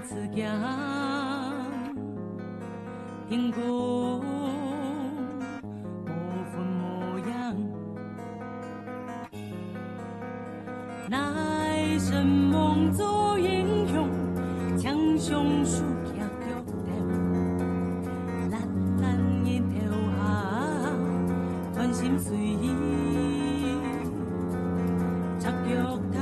子行，天公无分模样，乃神梦做英雄，强雄输赢脚条，蓝蓝烟头下，团心随意，插脚踏。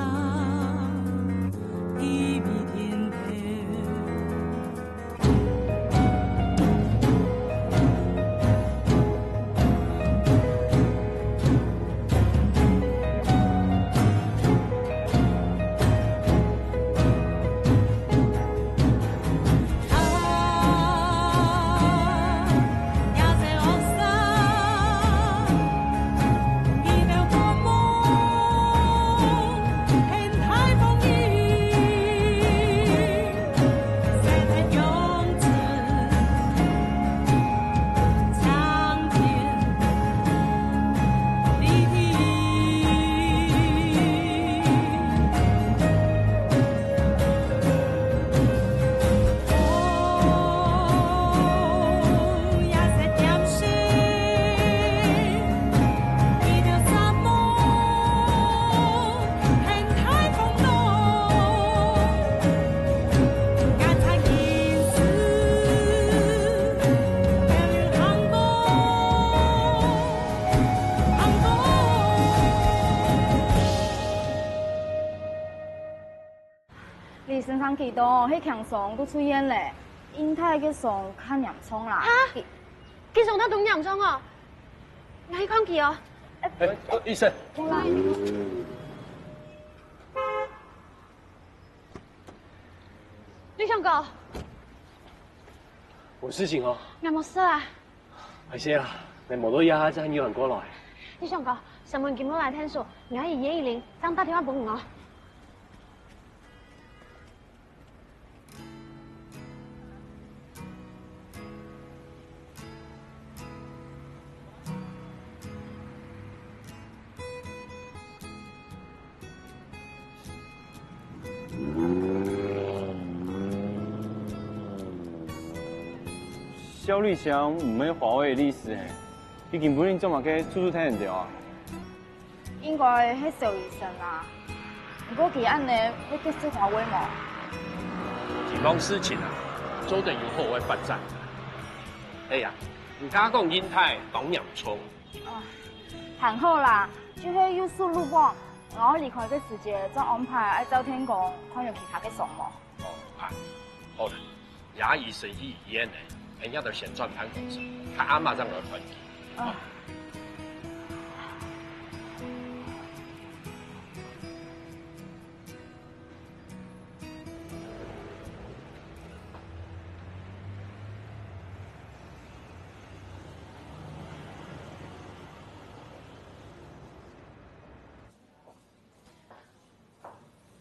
你身上几多？迄强爽都出现嘞，英泰嘅爽看洋葱啦。哈？佢爽得懂洋葱哦？我去看佢哦。医生。李相哥，有事情哦。有冇事啊？係些啦，你冇到呀，真係要人過來。李相哥，上門見我來聽數，我係110，想打電話俾我。 肖立强唔係華為的律師嘿，伊根本做嘛去處處睇人條啊。應該係邵醫生啦，不過佢安尼要結識華為冇？這樁事情啊，做得有好嘅發展。哎呀，唔家講英泰講洋葱。啊，還好啦，就係要速路噃，然後離開嘅時間再安排按照天講，看有其他嘅項目。哦，係，好啦，也以隨意而言呢。 人家就先轉盤公司，看阿媽讓我團結。啊。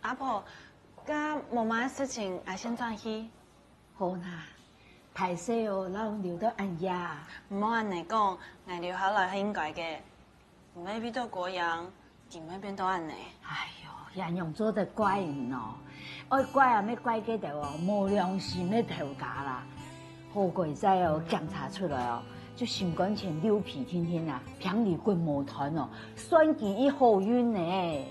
阿婆，家冇乜事情，我先轉去。好啦。 太細哦，老留到安家。唔好按你講，我留下來係應該嘅。唔係變到嗰樣，點會變到安尼？哎呦，人用做得怪人哦，愛怪啊，咩怪嘅就哦，無良心嘅頭家啦。好鬼仔哦，檢查出來哦，就心肝前溜皮天天啊，平離棍毛團哦，算計一好運呢。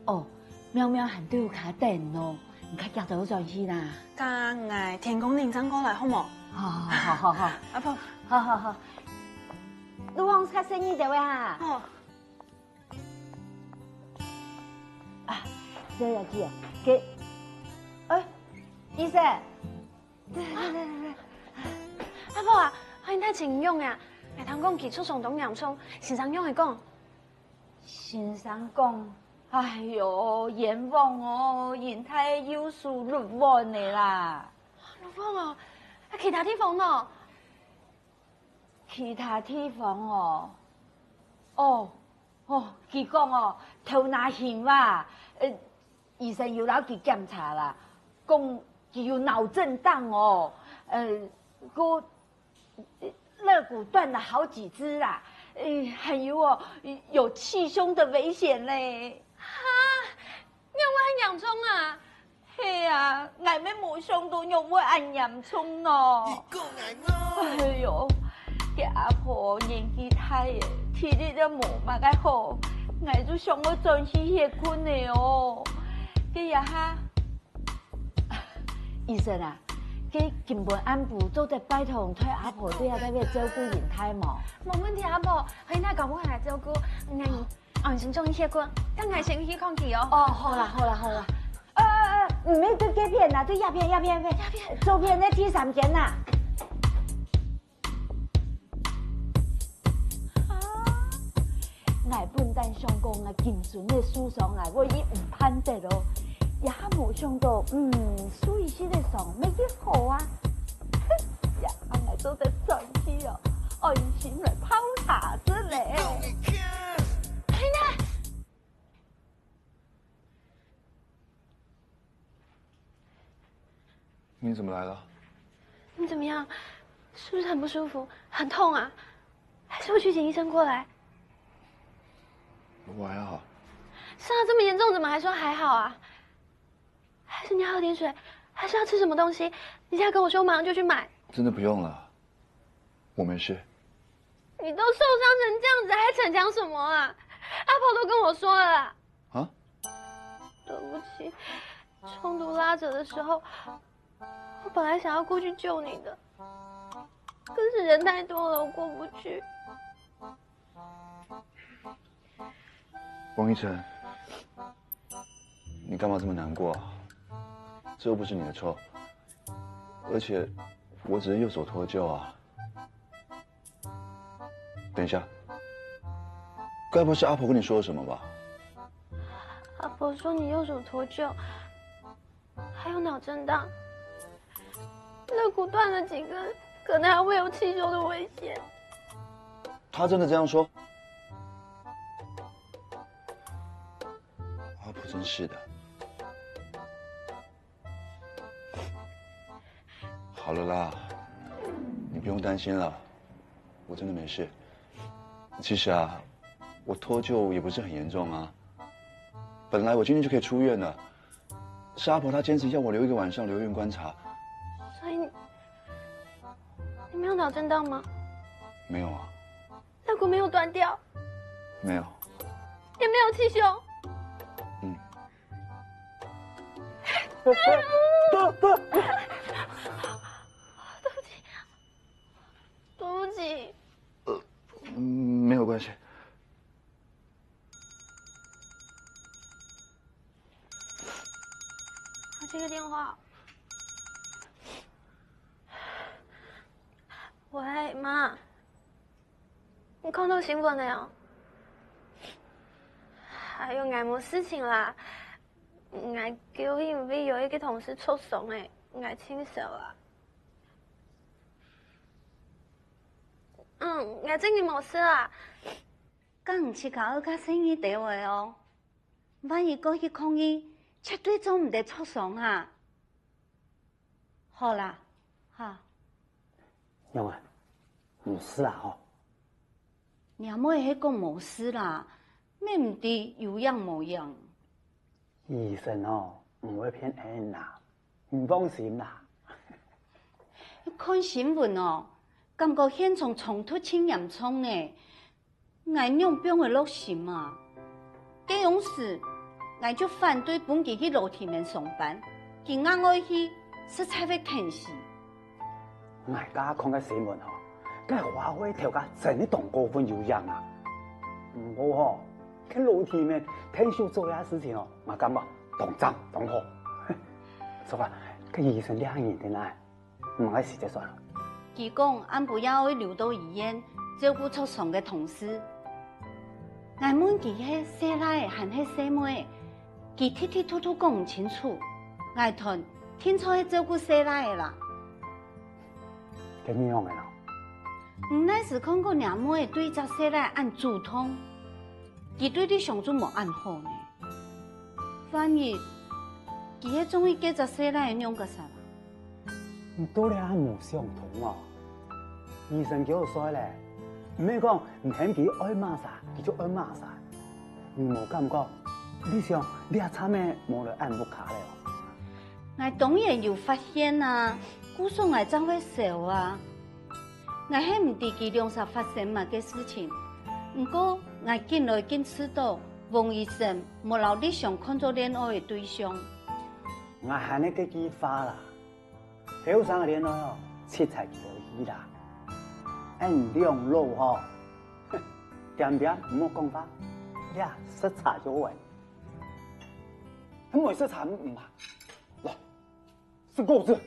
哦，喵喵還對有卡等咯。 唔卡夾到轉去啦！家嗌天公領章過來好冇？好，阿婆，好，你往卡生意點呀？哦，啊，這日子啊，給，哎，醫生，來，阿婆啊，我現在請用啊，嚟聽講佢出上東洋葱，先生用係講，先生講。 哎呦，冤枉哦！人太有數入門的啦，入門哦，其他地方呢？其他地方哦，佢講哦，頭拿險哇，醫生要攞佢檢查啦，講佢有腦震盪哦，個肋骨斷了好幾隻啦，還有哦，有氣胸的危險嘞。 哈，因為係洋葱啊，係啊。啊，俺们冇想到又会按严重咯。哎呦，个阿婆年纪大嘅，体力都冇嘛个好，俺就想我转去结婚的哦。个呀哈，医生啊，个根本按部做得拜托推阿婆对下那边照顾人太冇。冇问题，阿婆，可以那搞我来照顾，俺先终于结婚，等俺先去看去哦。哦，好啦。唔免对这片啦，对鸦片，周片那第3间啦。我本单想讲啊，金顺的书上啊，我已唔盼得咯，也冇想到，苏医师的上没几好啊。呀，我做得转去哦，安心来泡茶子嘞。你怎么来了？你怎么样？是不是很不舒服？很痛啊？还是我去请医生过来？我还好。是啊，这么严重，怎么还说还好啊？还是你要喝点水？还是要吃什么东西？你现在跟我说，我马上就去买。真的不用了，我没事。你都受伤成这样子，还逞强什么啊？阿婆都跟我说了啦。啊？对不起，冲突拉扯的时候，我本来想要过去救你的，可是人太多了，我过不去。王一晨，你干嘛这么难过啊？这又不是你的错，而且我只是右手脱臼啊。等一下，该不会是阿婆跟你说了什么吧？阿婆说你右手脱臼，还有脑震荡，肋骨断了几根，可能还会有气胸的危险。她真的这样说？阿婆真是的。好了啦，你不用担心了，我真的没事。其实啊，我脱臼也不是很严重啊。本来我今天就可以出院了，是阿婆她坚持要我留1个晚上留院观察。所以你没有脑震荡吗？没有啊。肋骨没有断掉？没有。也没有气胸？嗯。对不起。没有关系。我接个电话。喂，妈，你看到新闻了呀？还有俺没事情啦，俺就因为有一个同事出怂诶，俺亲手啊。俺真的冇事啦。敢唔是搞个生意地位哦？万一过去抗议，绝对做唔得出爽哈。好啦，哈。勇啊，冇事啦吼。娘妹迄讲冇事啦，咩唔知有样冇样。醫生哦，唔會騙人啦，唔放心啦。看新聞哦，感覺現場衝突真嚴重呢，俺娘病會落心啊。這樣時，俺就反對本期去樓梯面上班，佢硬愛去，實在會疼死。俺家看個新聞哦，該華為條架真係當過分有樣啊！唔好哦。看樓梯面聽說做遐事情哦，我感覺當真當好。說吧，個醫生兩年的來，唔愛死就算了。佢講俺不要去留到醫院照顧出傷嘅同事。俺問佢係細奶還係細妹，佢剔剔吐吐講唔清楚。俺團聽錯係照顧細奶嘅啦。咁樣嘅咯。唔那時看過娘妹對隻細奶按主痛。佢對你相處冇按好呢，反而佢係中意叫隻細奶用個啥啦？唔多咧，冇相同哦。醫生叫我說咧，唔係講唔肯佢愛罵啥，佢就愛罵啥。唔冇感覺，你想你阿慘咩冇嚟按不卡咧？我当然有发现啊，姑说我怎会少啊？我还唔知佢两啥发生嘛嘅事情。不过我进来见知道，王医生冇留你想看作恋爱的对象。我喊你个计划啦，后生嘅恋爱哦，切才可以啦。按两路吼，点点唔好讲话，呀，色茶就完。咁为色茶唔怕，来，是狗子。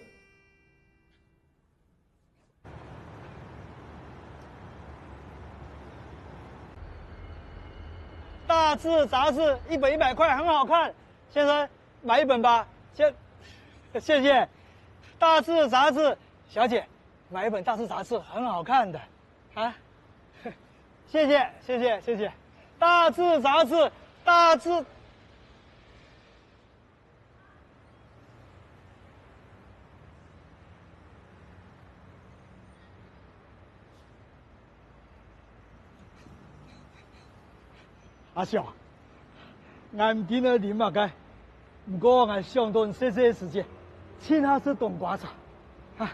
大字杂志一本100块，很好看，先生买一本吧，谢谢。大字杂志，小姐买一本大字杂志，很好看的，啊，谢谢。大字杂志，大字。阿翔，俺唔见到你嘛该，不过俺上顿细细时间，请他吃冬瓜茶，啊。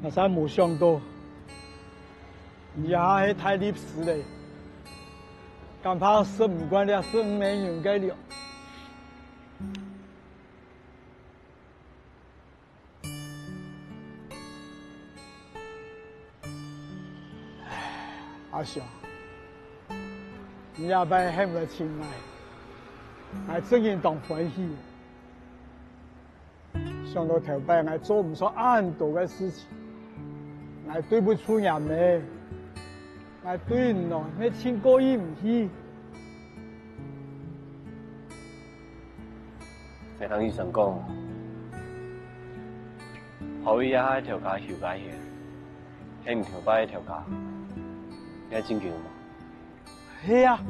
我真冇想到。也是太历史了，刚怕是唔管了，是唔没用该了。阿翔，你也别很不亲爱，我真然当欢喜。想到头摆我做唔出很多的事情，我对不出人们。我对喏，你亲过意唔去。你听医生讲，可以一下调价调解嘅，聽唔調解調價，你係真叫嘛？係啊，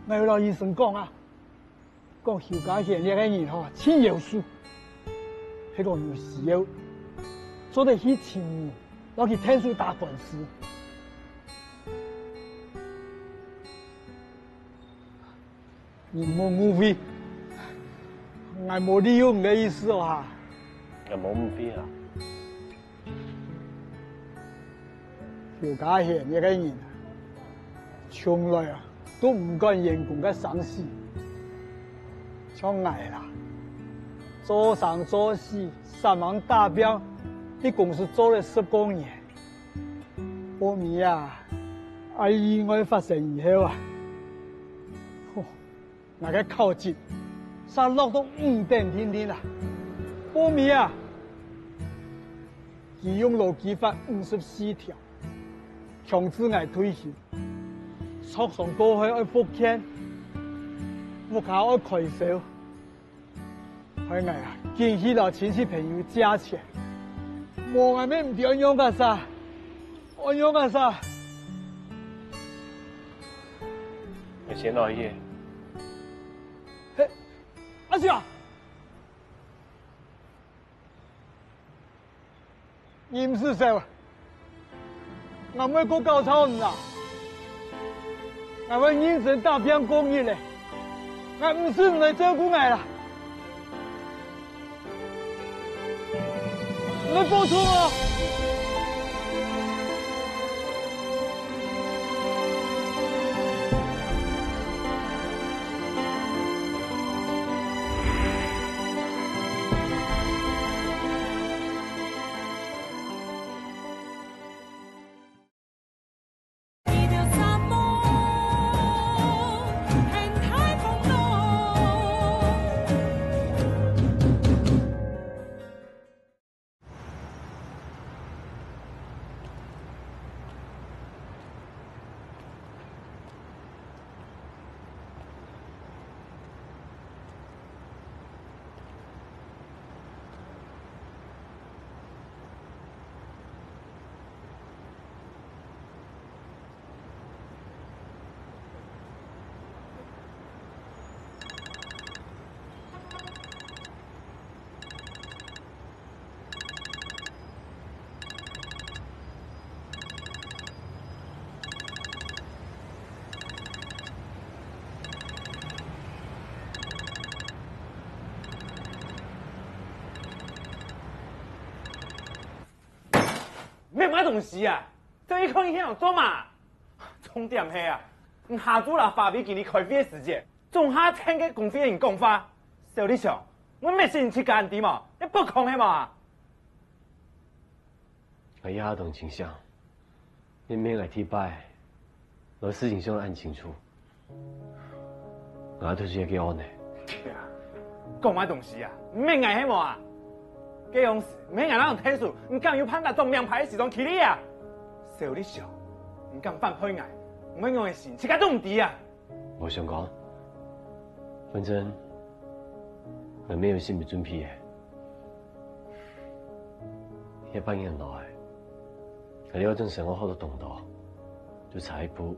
我有老醫生講啊，講調解嘅呢個人吼，真有數，迄個有時候做得起錢，攞去天數打官司。你冇誤會，我冇利用你嘅意思啊！又冇誤會啊！調解嘅呢個人，從來啊都唔干員工嘅生事，像我啦，做上做事3萬大標，喺公司做了10多年，後面啊，意外發生以後啊。那个考级，才落到5點天天啦。後面啊，佢用勞基法54條，強制我退休，速上過去要復簽，目考要開銷，害我啊，見起了親戚朋友借錢，冇我咩唔點樣個啥，我樣個啥？有錢攞嘢。阿翔，你唔是誰？我們個高潮人啊，我們認真打拼公益嘞，我唔是唔來照顧我啦，你報錯我。买东西啊，这一空一天有做嘛？重点是啊，下主啦发俾今年开会的时间，仲下听个公会的人讲话，小李想，我咩事去干啲嘛？你不空的嘛？我以下同倾向，你免来提拜，把事情先按清楚。我都是给我呢。对啊，讲买东西啊，唔免挨迄么啊？这样事唔免挨那种天数，唔敢有判断中名牌的时阵去你啊！小李想，唔敢犯配挨，唔免用的事，切个都唔敌啊！我想讲，反正我没有心理准备的，一般人来，佢呢嗰陣成我好多動作，就踩步，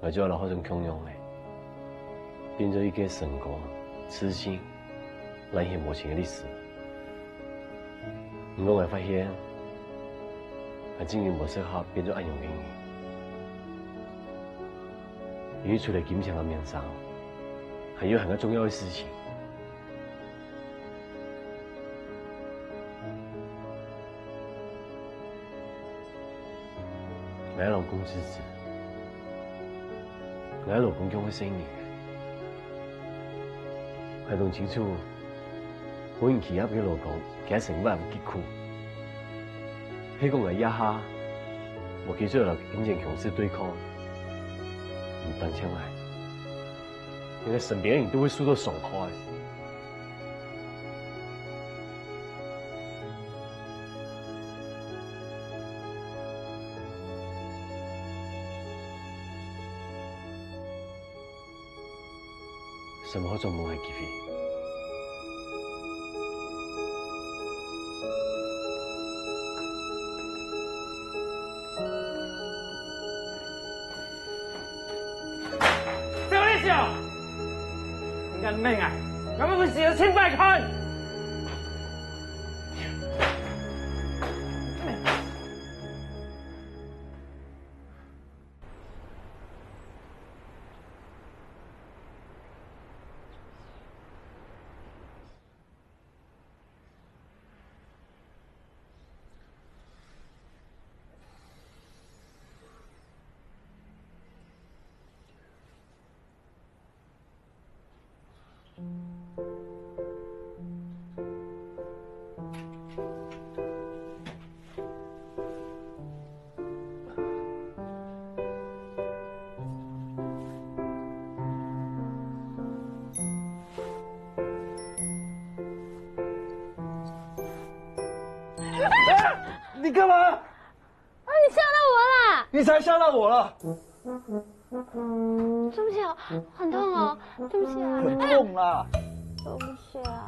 我就落嗰種強用嘅，變咗一個成功、痴心、冷血無情嘅歷史。不過我發現，我竟然冇適合變咗暗用嘅人，因為除了金錢和面上，還有很多重要的事情。我老公支持，我老公叫我生意，我弄清楚，我用其他俾老公，其成本唔結苦。希望我一下，我繼續同金錢強勢對抗，唔單止我，你嘅身邊人都會受到傷害。什麼都冇係機會。小李小，人命啊！有冇本事就清快佢！你干嘛？啊！你吓到我啦！你才吓到我了。对不起啊，很痛哦，对不起啊，很痛啊！对不起啊。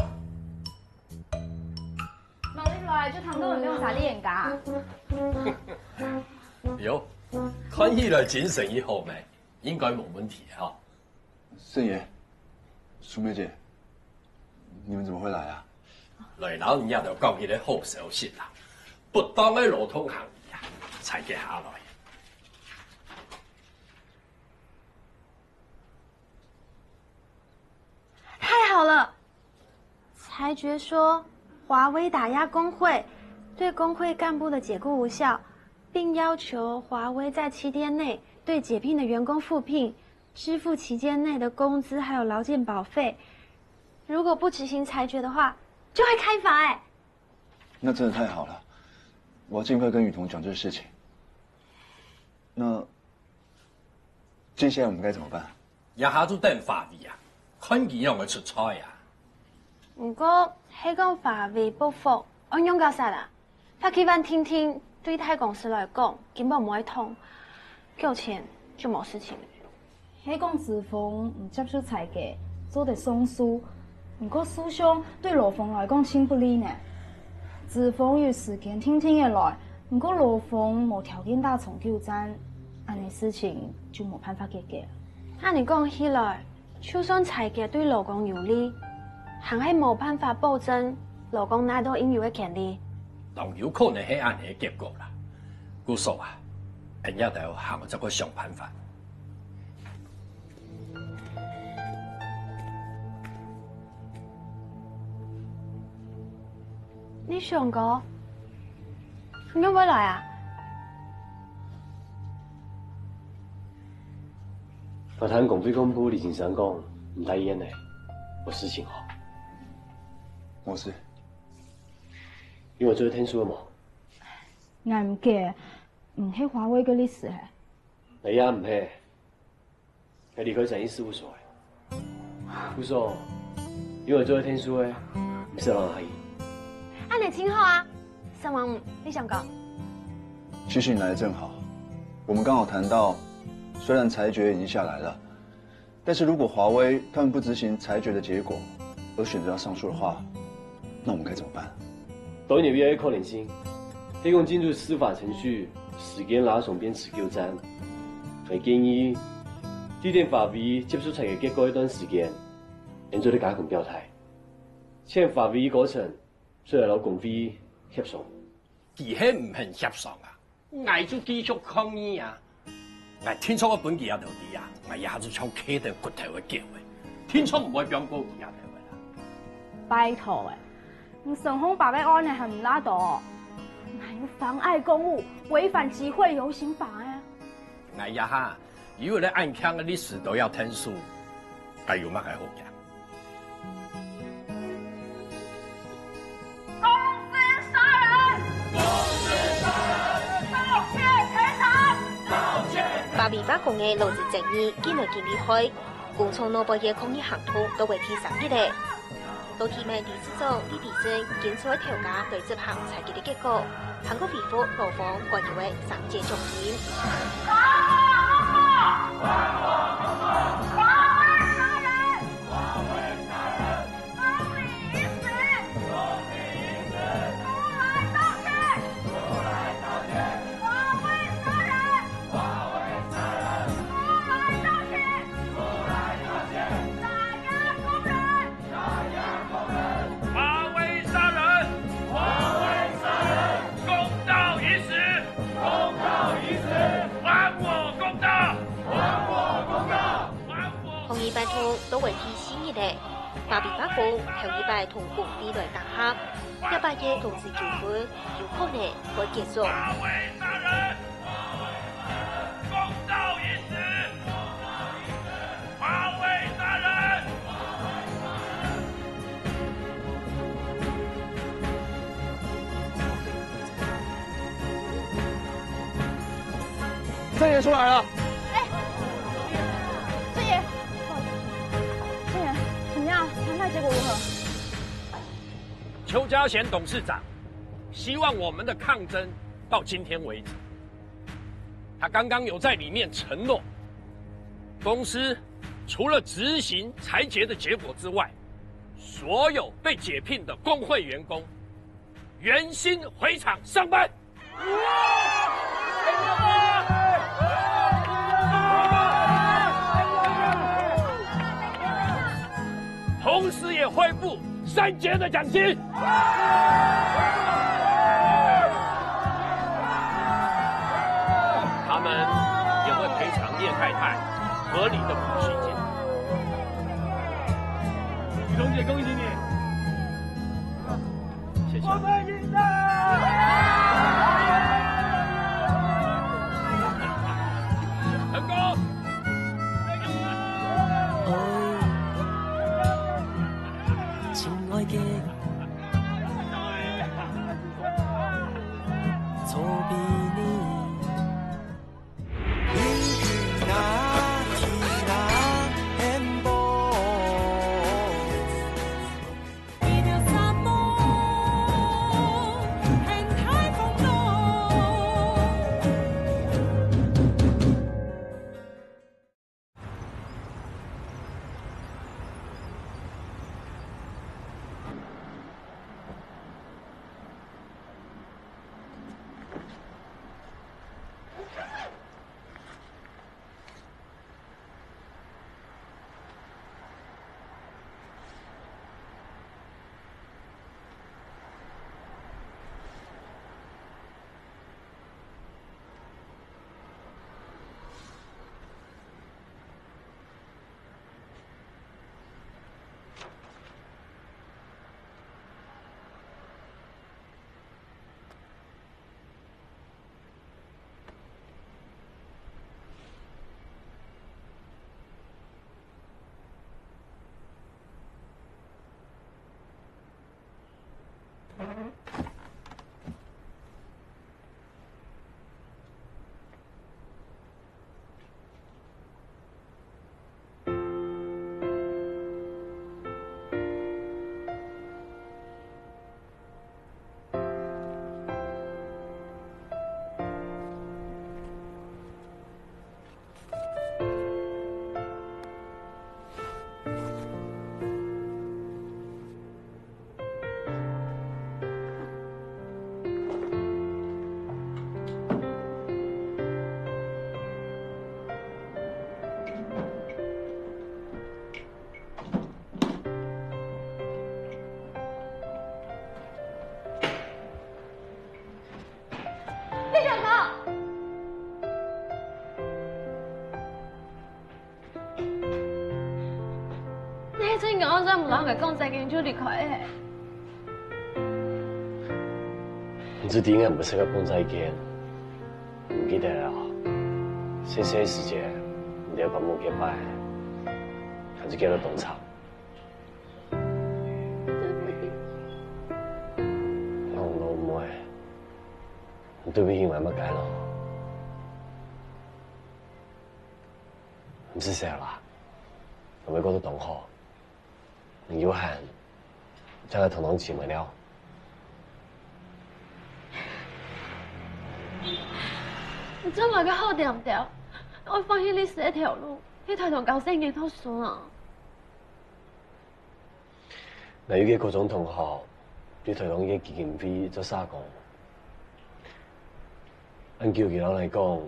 忙你來就堂都唔用啥你眼噶。有，看起來精神以後咪應該冇問題哈。盛爺、淑梅姐，你們怎麼會來啊？來老人家就講起啲好消息啦，不當嘅路通行業啊，才嘅下來。太好了！裁决说，华为打压工会，对工会干部的解雇无效，并要求华为在7天内对解聘的员工复聘，支付期间内的工资还有劳健保费。如果不执行裁决的话，就会开罚哎。那真的太好了，我要尽快跟雨桐講這個事情。那接下來我們該怎麼辦？一下都等法律啊，看見讓佢出彩啊！不過喺講法律不服，安樣搞啥啦？他企翻聽聽，對太公司來講根本唔會痛，夠錢就冇事情。喺講子鳳唔接受裁決，做得鬆輸，不過思想對羅鳳來講真不利呢。子鳳有時間聽聽嘅來，不過羅鳳冇條件打從救戰，安尼事情就冇辦法解決。按你講起來，就算裁決對勞工有利，還係冇辦法保證勞工拿到應有嘅權利。當有可能係安尼嘅結果啦。故說啊，人家就行這個想辦法。你想過，你要不要来啊？法坛公费公布李景山讲唔带烟的，我事情好。我是。因为我做听书的嘛。俺唔记，唔系华为嘅历史嘿。你也唔系，系离开审计事务所的。副所，因为做听书的，唔适合阿姨。安你挺好啊，沈王母，你想讲？其实你来的正好，我们刚好谈到，虽然裁决已经下来了，但是如果华威他们不执行裁决的结果，而选择要上诉的话，那我们该怎么办？当然有一个可能性，提供进入司法程序，时间拉长变持久战。我建议，指定法委接受裁决结果一段时间，然做啲加强表态，请法委过程，再攞公费协商。其实唔肯协商啊，我就继续抗议啊！我听说我本期也头啲啊，我一下子从企定骨头去叫的，听说唔会变高其他头的啦。拜托你沈宏法被案呢很拉倒，还有妨碍公务、违反集会游行法啊！哎呀哈，如果你案件嘅历史都要听诉，该有乜嘅好嘅？公司杀人！公司杀人！道歉赔偿！道歉！巴比巴公嘅劳资争议见来见厉害，工厂内部嘅抗议行动都为提上一嚟。到期命理事长李迪生检出调价对执行裁决的结果，韩国回复劳方关于为上届奖金。办通都为提新一代，巴比巴公头一摆同工地来打合，18夜同时纠纷有可能会结束。郑爷出来了。结果如何？邱家贤董事长希望我们的抗争到今天为止。他刚刚有在里面承诺，公司除了执行裁决的结果之外，所有被解聘的工会员工原薪回厂上班。同时也恢复3节的奖金。他们也会赔偿叶太太合理的抚恤金。李董姐，恭喜你！谢谢。我们赢了！成功！亲爱的，错别你。刚才唔啷个讲再见就离开的。你这点也唔适合讲再见，唔记得了。细细时间，你要把我结拜，还是叫他动场。我老妹，你对不起妈妈改了，唔是事啦，我咪觉得同好，你有闲，再来同堂姊妹了。你真係個好調調，我發現你是一條路，你抬頭搞聲嘅都算啊！嗱，有嘅各種同學，你抬頭嘅基金會做啥講？按叫佢人嚟講，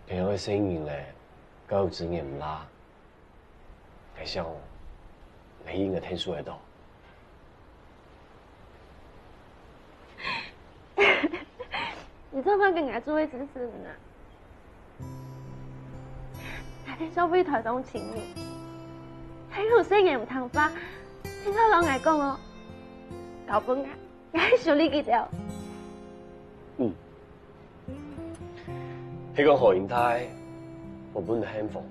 平常嘅聲音咧，教育資源唔拉，係想你應該聽書喺度。你这番跟俺做位真是呢，那天小飞台东情侣，喺度聲嘢唔同花，聽到老外講哦，搞本眼，我想你幾條。嗯，你講何賢泰，我本嚟輕逢，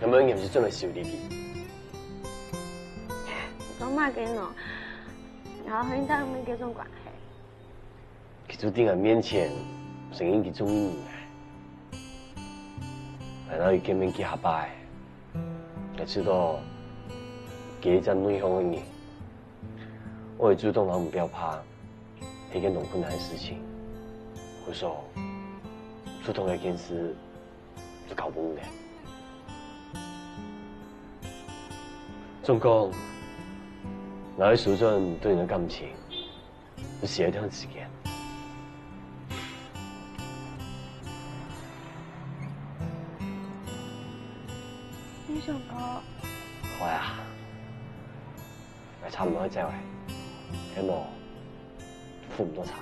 咁樣又唔是真係笑呢啲。講乜嘅呢？然後何賢泰有冇幾種關係？佢就定喺面前承認佢中意你，然後佢見面佢下拜，我知道佢係真內向嘅人，我會主動讓唔要怕，係件咁困難嘅事情，我說主動一件事就搞唔掂。總講，我喺數盡對你嘅感情，要寫一段時間。你想講？好呀，咪差唔多啫喂，希望付唔多茶。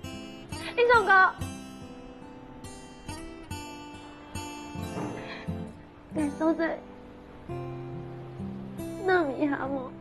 你想講？感受在那麼一下麼？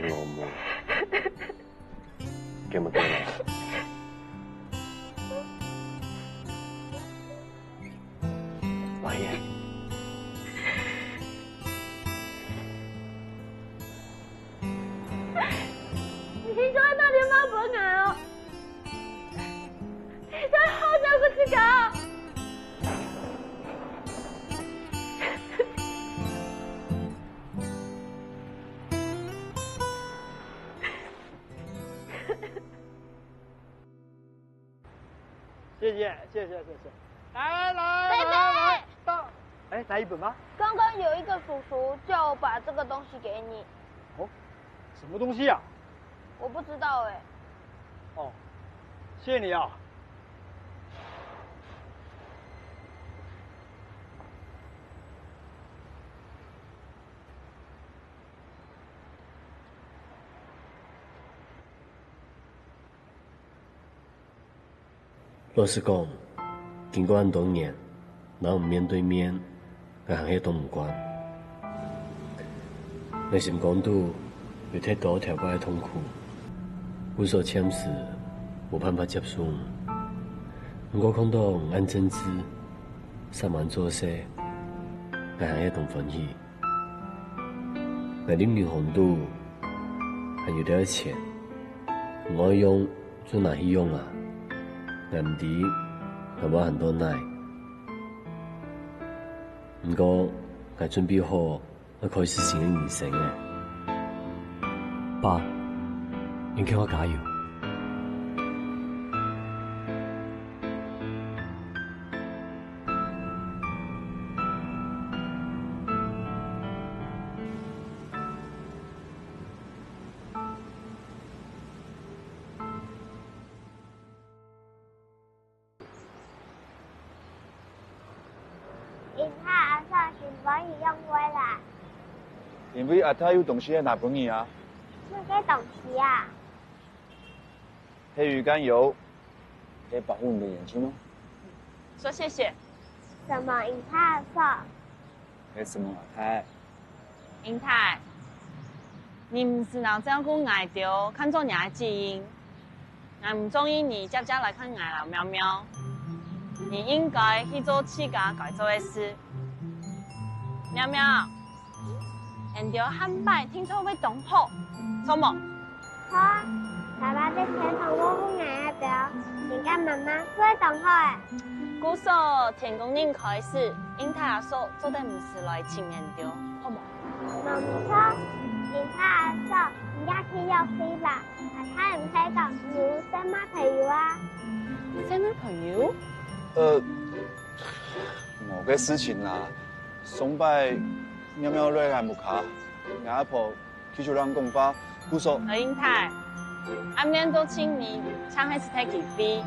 老母，記唔記得？喂嘢。你就喺打電話俾我哦，你真係好想個自己。谢谢。来，到，哎，来一本吗？刚刚有一个叔叔叫我把这个东西给你。哦，什么东西啊？我不知道哎。哦，谢谢你啊。老实讲，经过咁多年，然后面对面，我行嘢都唔慣。內心講到有太多條怪嘅痛苦，無所簽時冇辦法接受。我看到安正之三萬做事，我行嘢同歡喜。我哋面紅度還有點錢，我用就拿去用啊。我唔知係冇很多奶，不過我準備好我開始新嘅人生嘅。爸，你叫我加油。可以用回来？因为阿太有东西要拿给你啊。是个东西啊？黑鱼肝油，可以保护你的眼睛哦。说谢谢。什么银泰色？没什么阿太。英泰，你唔是闹这样顾爱着，看做伢的基因，俺唔中意你家家来看爱啦，喵喵。你应该去做自家该做的事。喵喵，现着汉拜听说会动好，做梦。好啊，爸爸的天同我顾爱着，你跟妈妈会动好诶。古说天公人开始，英泰阿嫂做得唔是来请人着，好冇？冇错，银泰色唔家去要飞吧？阿太唔使讲，有什么朋友啊？什么朋友？某个事情啦，崇拜喵喵瑞还木卡，阿婆祈求人讲法，古说。英泰，暗面都请你抢还是太起飞？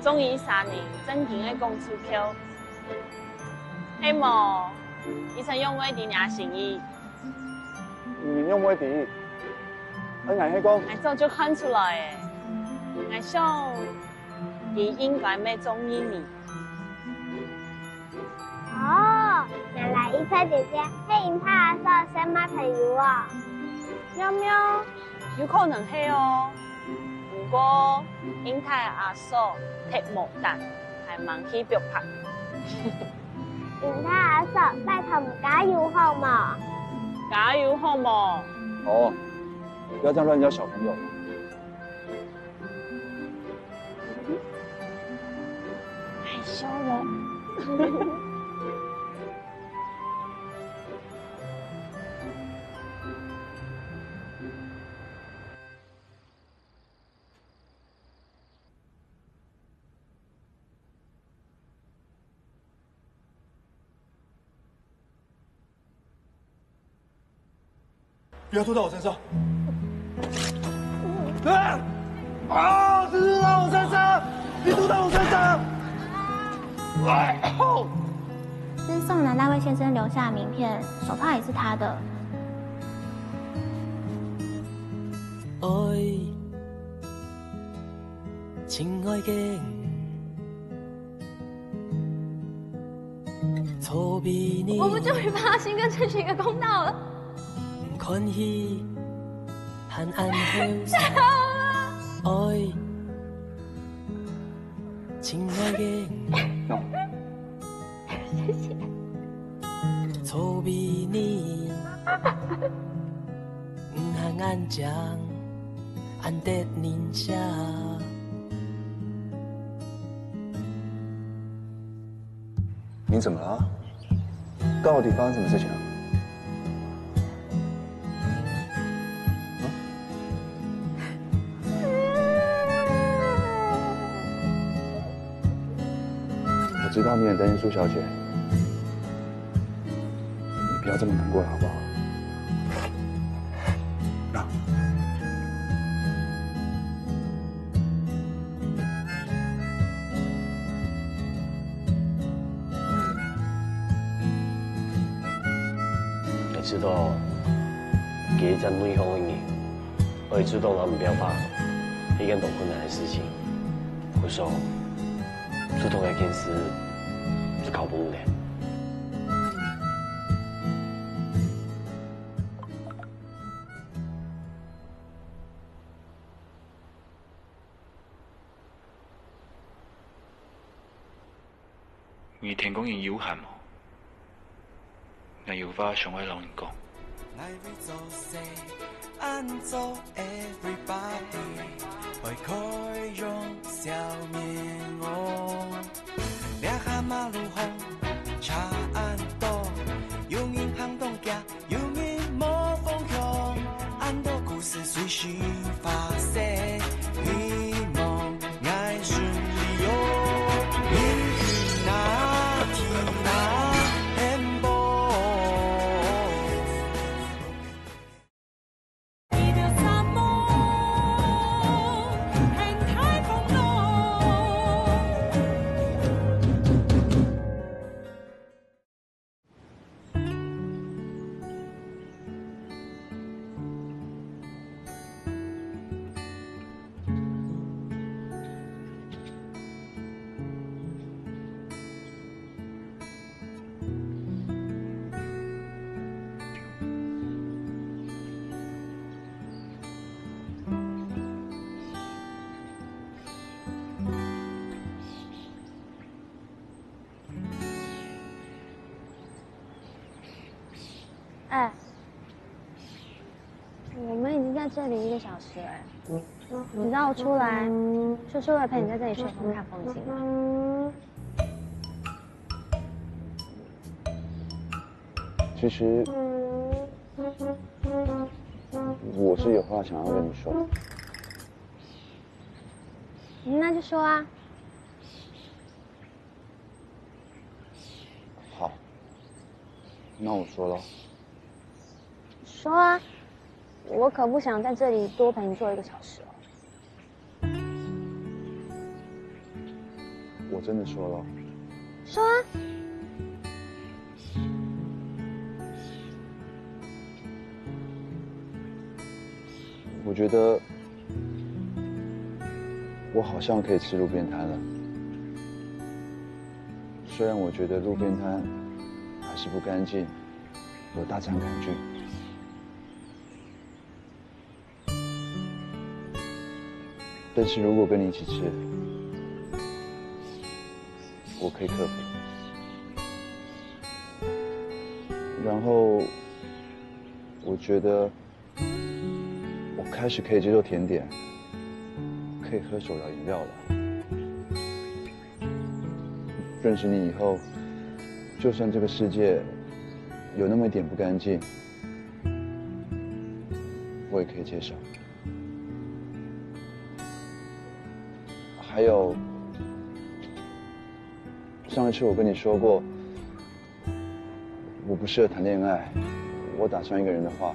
终于3年正经的讲出口，希望伊曾用我的伢心意。你用我的，我硬去讲。我早就看出来诶，我想伊应该没中意你。哦，原来伊彩姐姐是银泰阿嫂什么朋友啊？喵喵，有可能是哦。不过英泰阿嫂踢毛蛋，还蛮起表拍。银泰阿嫂，拜托唔加油好嘛？加油好嘛？哦，不要这样乱教小朋友。害羞了。不要吐到我身上！啊！这吐到我身上！你吐到我身上！这是送来那位先生留下的名片，手帕也是他的。愛，親愛嘅，錯別你。我们终于帮阿星哥争取一个公道了。看戲和暗號，愛，親愛嘅，谢谢。錯別你，和安將安得寧夏。你怎么了？到底发生什么事情啊？我知道你很担心苏小姐，你不要这么难过了，好不好？那。你知道，给一张内讧的人，会主动让唔表达一件多困难的事情，我说。主动的件事就靠不的。而天公人有限喎，我要花上位老人講。按走 everybody 会开用笑面哦，两下马路红，茶按多，用银行动家，用银莫风向，按多故事随时发生，希望爱顺利哦，天哪天哪。你的沙漠很这里1个小时哎，你知道我出来就是为了陪你在这里吹风看风景吗？其实我是有话想要跟你说。那就说啊。好，那我说了。说啊，我可不想在这里多陪你坐1个小时哦。我真的说了。说啊。我觉得我好像可以吃路边摊了，虽然我觉得路边摊还是不干净，有大肠杆菌。但是如果跟你一起吃，我可以克服。然后，我觉得我开始可以接受甜点，可以喝手摇饮料了。认识你以后，就算这个世界有那么一点不干净，我也可以接受。还有，上一次我跟你说过，我不适合谈恋爱，我打算一个人的话，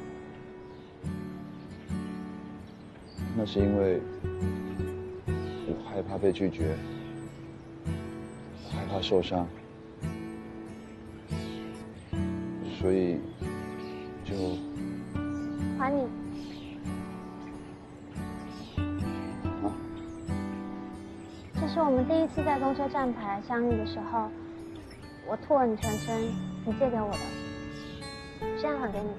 那是因为我害怕被拒绝，害怕受伤，所以就还你。这是我们第1次在公车站牌相遇的时候，我吐了你全身，你借给我的，现在还给你。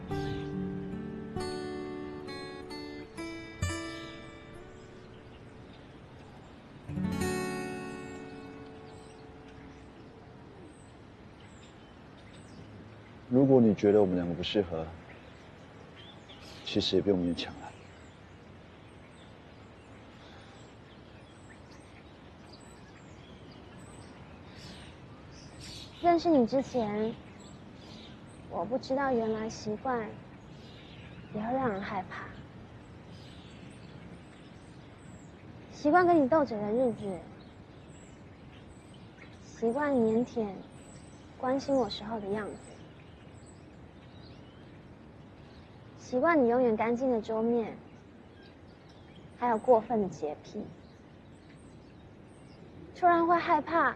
如果你觉得我们2个不适合，其实也不用勉强了。认识你之前，我不知道原来习惯也会让人害怕。习惯跟你斗嘴的日子，习惯腼腆、关心我时候的样子，习惯你永远干净的桌面，还有过分的洁癖。突然会害怕，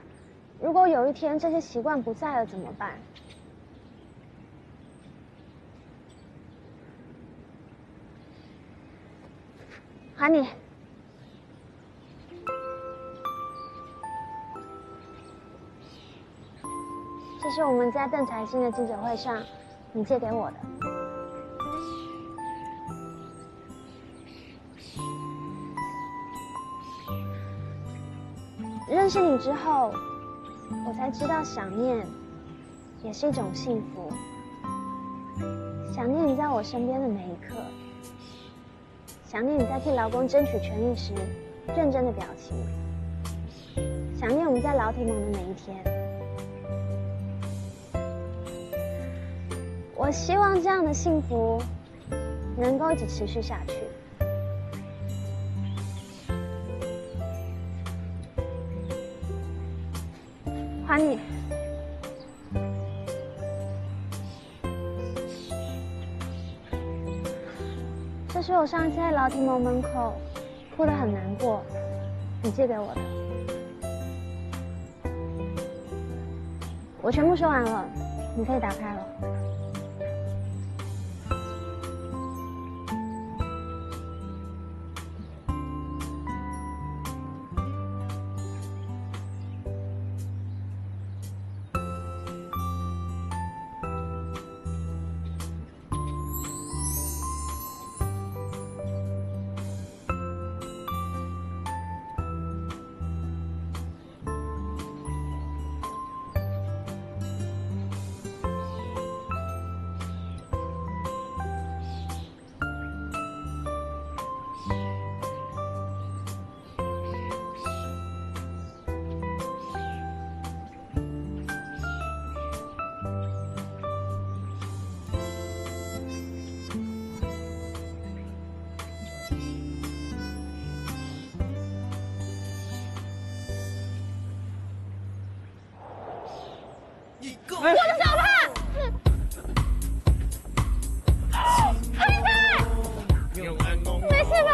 如果有一天这些习惯不在了怎么办？喊你。这是我们在邓财星的记者会上你借给我的。认识你之后，我才知道想念也是一种幸福。想念你在我身边的每一刻，想念你在替劳工争取权益时认真的表情，想念我们在劳体盟的每一天。我希望这样的幸福能够一直持续下去。还你。这是我上一次在劳体盟门口哭得很难过，你借给我的。我全部说完了，你可以打开了。我的手帕！黑仔，没事吧？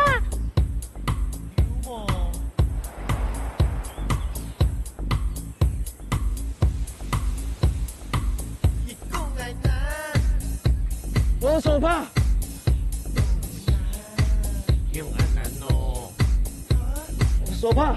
我的手帕。手帕。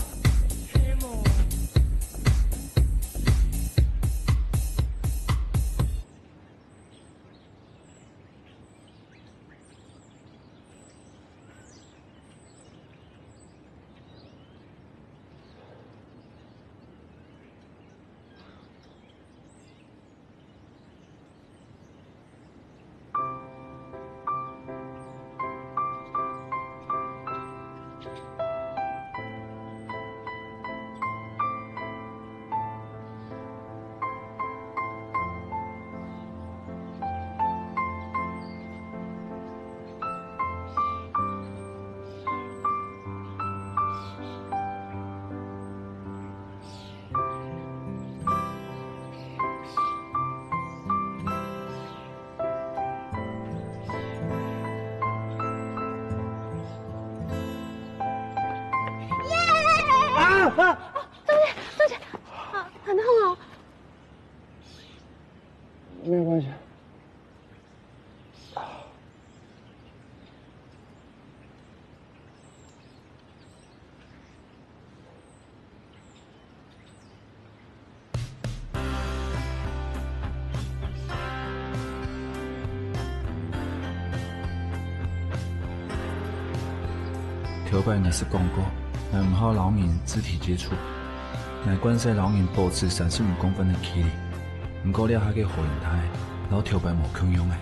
对不起，很痛哦。没有关系。条摆若是讲过，乃唔好老人肢体接触，乃关系老人保持35公分的距离。不过了下个后阳台，老条摆无共用的。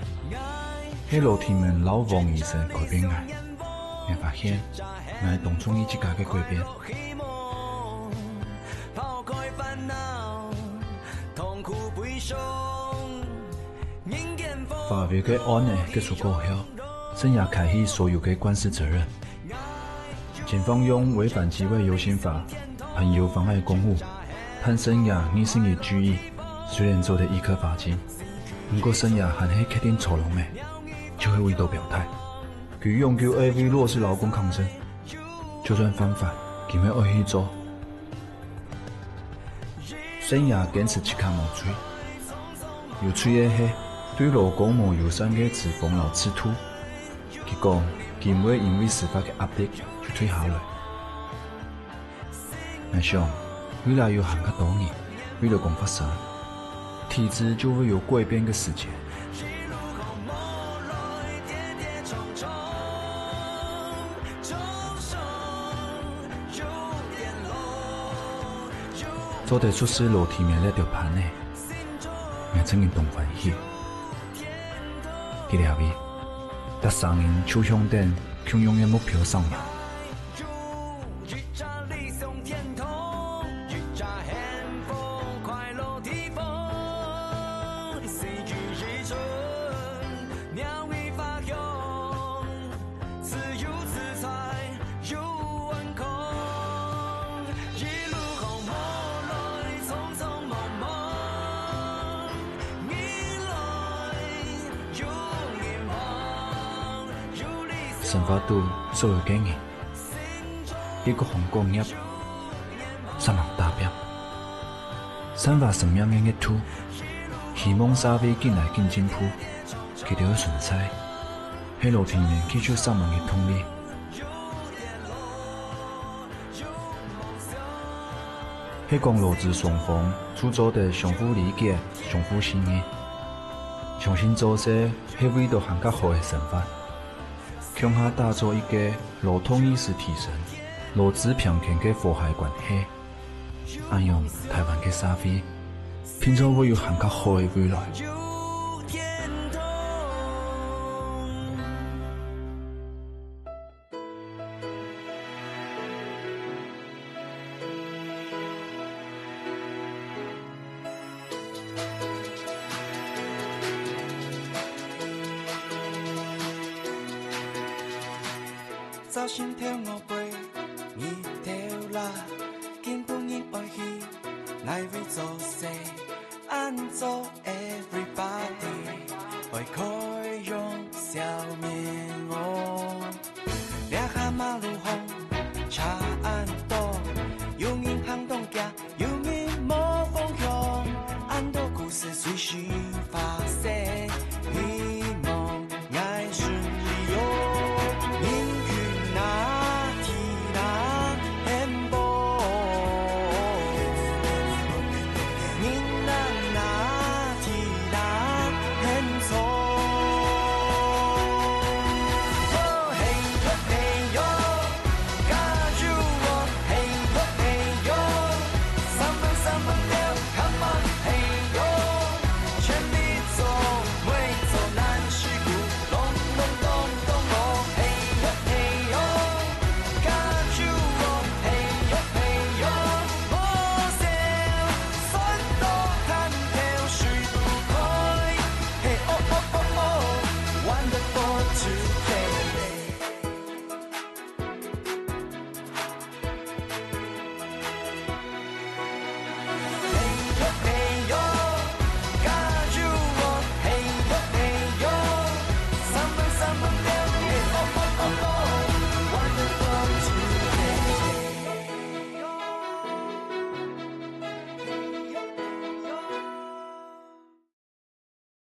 喺楼梯面老王医生改变我，我发现我当中意自家嘅改变。法院嘅案呢结束过后，生涯开启所有嘅官司责任。检方用违反机会游行法、朋友妨碍公务、判生涯逆性嘅拘役，虽然做得1颗罚金，不过生涯还是确定错龙的，就会为到表态。佢用叫 AV 弱势劳工抗争，就算犯法，佢咪爱去做。生涯坚持1卡无罪，有罪的是对劳工无友善嘅指缝老刺突。佢讲佢唔会因为司法嘅压力就退下来。我想未来有行较多年，为了讲发生，体制就会有改变嘅时间。做得出事楼梯面那条盘呢，我真嘅动欢喜。佢后边，得3人手向顶，共用嘅目标上马。神法度所有经验，结果红工业三人大变，散发什么样嘅土，希望沙飞进来进进铺，佢哋去顺猜，喺楼梯面记住3人嘅通力。喺讲罗子双方铸造的相互理解、相互信任，相信做些係为到行较好嘅神法。向下打造一个劳动意识提升、劳资平权的和谐关系，安样台湾的社会，拼凑会有更加好的未来。找心跳我背，你跳啦，見本應愛去，乃為做事，愛做 everybody。